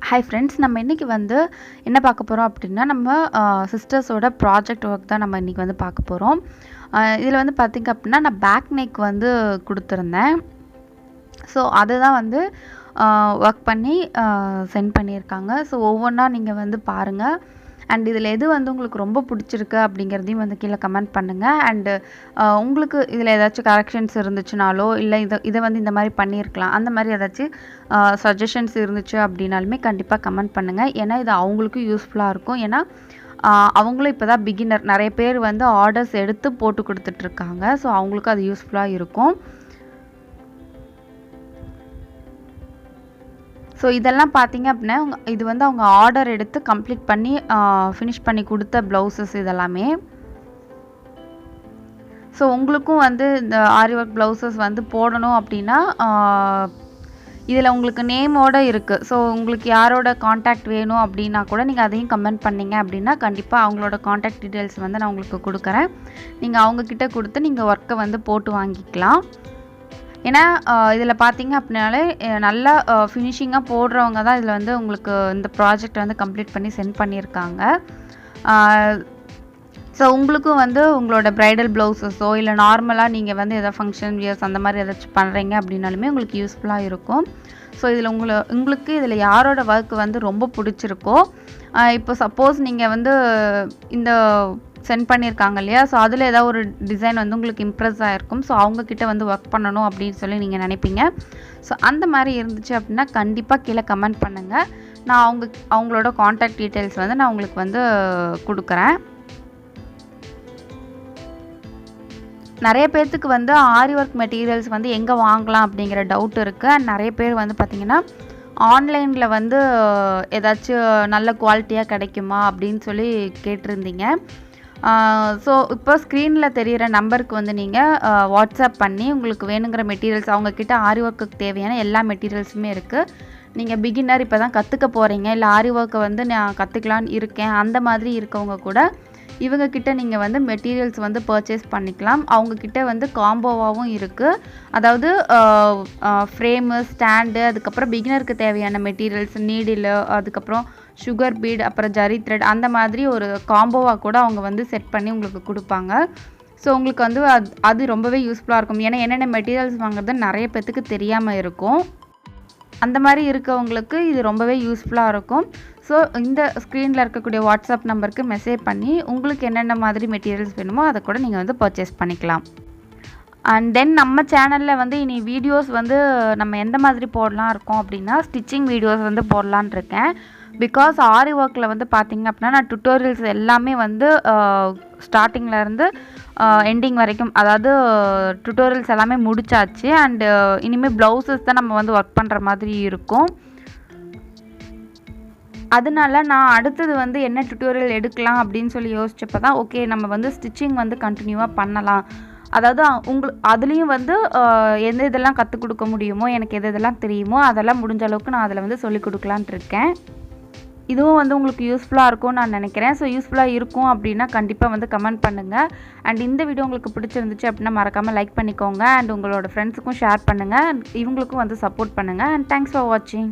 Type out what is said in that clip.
Hi friends, நம்ம இன்றைக்கி வந்து என்ன பார்க்க போகிறோம் அப்படின்னா, நம்ம சிஸ்டர்ஸோட ப்ராஜெக்ட் ஒர்க் தான் நம்ம இன்றைக்கி வந்து பார்க்க போகிறோம். இதில் வந்து பார்த்திங்க அப்படின்னா, நான் பேக் நெக் வந்து கொடுத்துருந்தேன். ஸோ அதுதான் வந்து ஒர்க் பண்ணி சென்ட் பண்ணியிருக்காங்க. ஸோ ஒவ்வொன்றா நீங்கள் வந்து பாருங்கள். அண்ட் இதில் எது வந்து உங்களுக்கு ரொம்ப பிடிச்சிருக்கு அப்படிங்கிறதையும் வந்து கீழே கமெண்ட் பண்ணுங்கள். அண்டு உங்களுக்கு இதில் ஏதாச்சும் கரெக்ஷன்ஸ் இருந்துச்சுனாலோ, இல்லை இதை வந்து இந்த மாதிரி பண்ணியிருக்கலாம், அந்த மாதிரி ஏதாச்சும் சஜஷன்ஸ் இருந்துச்சு அப்படின்னாலுமே கண்டிப்பாக கமெண்ட் பண்ணுங்கள். ஏன்னா இது அவங்களுக்கும் யூஸ்ஃபுல்லாக இருக்கும். ஏன்னா அவங்களும் இப்போ தான் பிகினர், நிறைய பேர் வந்து ஆர்டர்ஸ் எடுத்து போட்டு கொடுத்துட்ருக்காங்க. ஸோ அவங்களுக்கும் அது யூஸ்ஃபுல்லாக இருக்கும். ஸோ இதெல்லாம் பார்த்தீங்க அப்படின்னா, இது வந்து அவங்க ஆர்டர் எடுத்து கம்ப்ளீட் பண்ணி ஃபினிஷ் பண்ணி கொடுத்த ப்ளவுசஸ் இதெல்லாமே. ஸோ உங்களுக்கும் வந்து இந்த ஆரி ஒர்க் ப்ளவுசஸ் வந்து போடணும் அப்படின்னா, இதில் உங்களுக்கு நேமோடு இருக்குது. ஸோ உங்களுக்கு யாரோட காண்டாக்ட் வேணும் அப்படின்னா கூட நீங்கள் அதையும் கமெண்ட் பண்ணிங்க அப்படின்னா, கண்டிப்பாக அவங்களோட காண்டாக்ட் டீட்டெயில்ஸ் வந்து நான் உங்களுக்கு கொடுக்குறேன். நீங்கள் அவங்கக்கிட்ட கொடுத்து நீங்கள் ஒர்க்கை வந்து போட்டு வாங்கிக்கலாம். ஏன்னா இதில் பார்த்தீங்க அப்படின்னாலே நல்லா ஃபினிஷிங்காக போடுறவங்க தான் இதில் வந்து உங்களுக்கு இந்த ப்ராஜெக்ட் வந்து கம்ப்ளீட் பண்ணி சென்ட் பண்ணியிருக்காங்க. ஸோ உங்களுக்கும் வந்து உங்களோட ப்ரைடல் ப்ளவுஸஸோ இல்லை நார்மலாக நீங்கள் வந்து எதாவது ஃபங்க்ஷன் வியர்ஸ் அந்த மாதிரி ஏதாச்சும் பண்ணுறீங்க அப்படின்னாலுமே உங்களுக்கு யூஸ்ஃபுல்லாக இருக்கும். ஸோ இதில் உங்களுக்கு இதில் யாரோட ஒர்க் வந்து ரொம்ப பிடிச்சிருக்கோ, இப்போ சப்போஸ் நீங்கள் வந்து இந்த சென்ட் பண்ணியிருக்காங்க இல்லையா, ஸோ அதில் ஏதாவது ஒரு டிசைன் வந்து உங்களுக்கு இம்ப்ரெஸ் ஆகிருக்கும். ஸோ அவங்கக்கிட்ட வந்து ஒர்க் பண்ணணும் அப்படின்னு சொல்லி நீங்கள் நினைப்பீங்க. ஸோ அந்த மாதிரி இருந்துச்சு அப்படின்னா கண்டிப்பாக கீழே கமெண்ட் பண்ணுங்கள். நான் அவங்களோட காண்டாக்ட் டீட்டெயில்ஸ் வந்து நான் உங்களுக்கு வந்து கொடுக்குறேன். நிறைய பேர்த்துக்கு வந்து ஆரி ஒர்க் மெட்டீரியல்ஸ் வந்து எங்கே வாங்கலாம் அப்படிங்கிற டவுட் இருக்குது. அண்ட் நிறைய பேர் வந்து பார்த்திங்கன்னா ஆன்லைனில் வந்து ஏதாச்சும் நல்ல குவாலிட்டியாக கிடைக்குமா அப்படின்னு சொல்லி கேட்டிருந்தீங்க. ஸோ இப்போ ஸ்க்ரீனில் தெரிகிற நம்பருக்கு வந்து நீங்கள் வாட்ஸ்அப் பண்ணி உங்களுக்கு வேணுங்கிற மெட்டீரியல்ஸ், அவங்கக்கிட்ட ஆரி ஒர்க்குக்கு தேவையான எல்லா மெட்டீரியல்ஸுமே இருக்குது. நீங்கள் பிகினர் இப்போ தான் கற்றுக்க போகிறீங்க, இல்லை ஆரி ஒர்க்கை வந்து நான் கற்றுக்கலான்னு இருக்கேன், அந்த மாதிரி இருக்கவங்க கூட இவங்கக்கிட்ட நீங்கள் வந்து மெட்டீரியல்ஸ் வந்து பர்ச்சேஸ் பண்ணிக்கலாம். அவங்கக்கிட்ட வந்து காம்போவாகவும் இருக்குது. அதாவது ஃப்ரேமு, ஸ்டாண்டு, அதுக்கப்புறம் பிகினருக்கு தேவையான மெட்டீரியல்ஸ், நீடில், அதுக்கப்புறம் சுகர் பீட், அப்புறம் ஜரி த்ரெட், அந்த மாதிரி ஒரு காம்போவாக கூட அவங்க வந்து செட் பண்ணி உங்களுக்கு கொடுப்பாங்க. ஸோ உங்களுக்கு வந்து அது ரொம்பவே யூஸ்ஃபுல்லாக இருக்கும். ஏன்னா என்னென்ன மெட்டீரியல்ஸ் வாங்குறது நிறைய பேர்த்துக்கு தெரியாமல் இருக்கும். அந்த மாதிரி இருக்கவங்களுக்கு இது ரொம்பவே யூஸ்ஃபுல்லாக இருக்கும். ஸோ இந்த ஸ்க்ரீனில் இருக்கக்கூடிய வாட்ஸ்அப் நம்பருக்கு மெசேஜ் பண்ணி உங்களுக்கு என்னென்ன மாதிரி மெட்டீரியல்ஸ் வேணுமோ அதை கூட நீங்கள் வந்து பர்ச்சேஸ் பண்ணிக்கலாம். அண்ட் தென் நம்ம சேனலில் வந்து இனி வீடியோஸ் வந்து நம்ம எந்த மாதிரி போடலாம் இருக்கோம் அப்படின்னா, ஸ்டிச்சிங் வீடியோஸ் வந்து போடலான் இருக்கேன். பிகாஸ் ஆரி ஒர்க்கில் வந்து பார்த்திங்க அப்படின்னா நான் டுட்டோரியல்ஸ் எல்லாமே வந்து ஸ்டார்டிங்லேருந்து எண்டிங் வரைக்கும், அதாவது டுட்டோரியல்ஸ் எல்லாமே முடிச்சாச்சு. அண்டு இனிமேல் ப்ளவுசஸ் தான் நம்ம வந்து ஒர்க் பண்ணுற மாதிரி இருக்கும். அதனால நான் அடுத்தது வந்து என்ன டுட்டோரியல் எடுக்கலாம் அப்படின்னு சொல்லி யோசிச்சப்போ தான், ஓகே நம்ம வந்து ஸ்டிச்சிங் வந்து கண்டினியூவாக பண்ணலாம். அதாவது அதுலேயும் வந்து எந்த இதெல்லாம் கற்றுக் கொடுக்க முடியுமோ, எனக்கு எதெல்லாம் தெரியுமோ அதெல்லாம் முடிஞ்ச அளவுக்கு நான் அதில் வந்து சொல்லிக் கொடுக்கலான்ட்டு இருக்கேன். இதுவும் வந்து உங்களுக்கு யூஸ்ஃபுல்லாக இருக்கும்னு நான் நினைக்கிறேன். ஸோ யூஸ்ஃபுல்லாக இருக்கும் அப்படின்னா கண்டிப்பாக வந்து கமெண்ட் பண்ணுங்கள். அண்ட் இந்த வீடியோ உங்களுக்கு பிடிச்சிருந்துச்சு அப்படின்னா மறக்காமல் லைக் பண்ணிக்கோங்க. அண்ட் உங்களோட ஃப்ரெண்ட்ஸுக்கும் ஷேர் பண்ணுங்கள். இவங்களுக்கும் வந்து சப்போர்ட் பண்ணுங்கள். அண்ட் தேங்க்ஸ் ஃபார் வாட்சிங்.